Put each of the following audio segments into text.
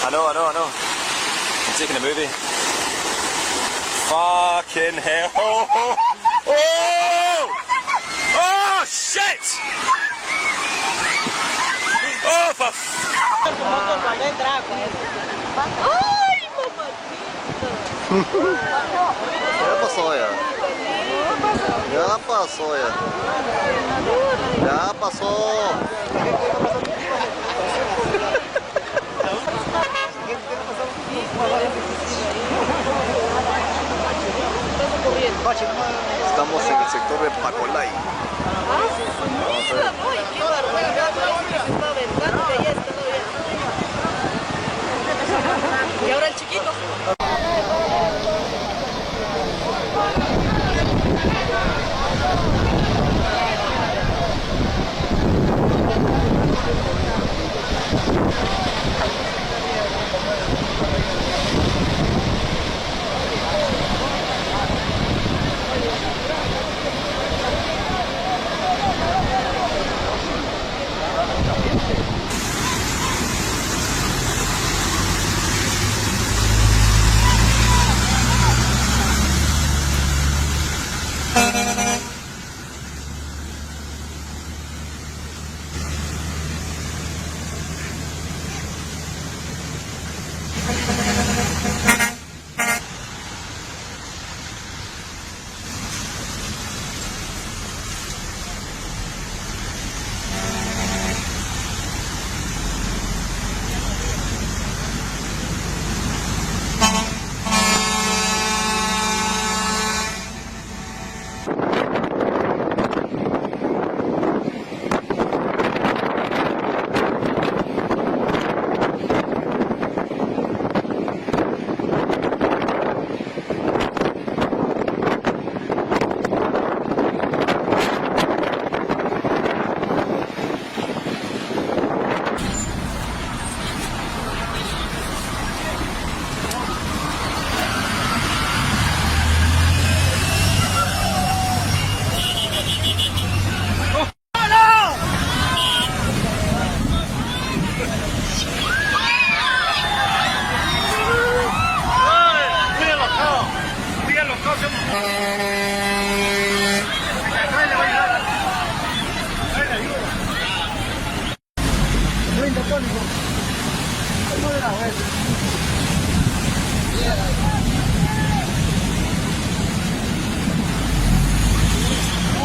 Hello, hello, hello. I'm taking a movie. Fucking hell. Oh, oh, oh! Oh, shit! Oh, for ¡Ay, mamacita! Ya pasó ya. Ya pasó ya. Ya pasó. Estamos en el sector de Pacolay. ¡Ay, qué barbaridad! Parece que se está aventando, que ya está todavía. Y ahora el chiquito.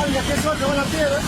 Ay, qué suerte con la piedra.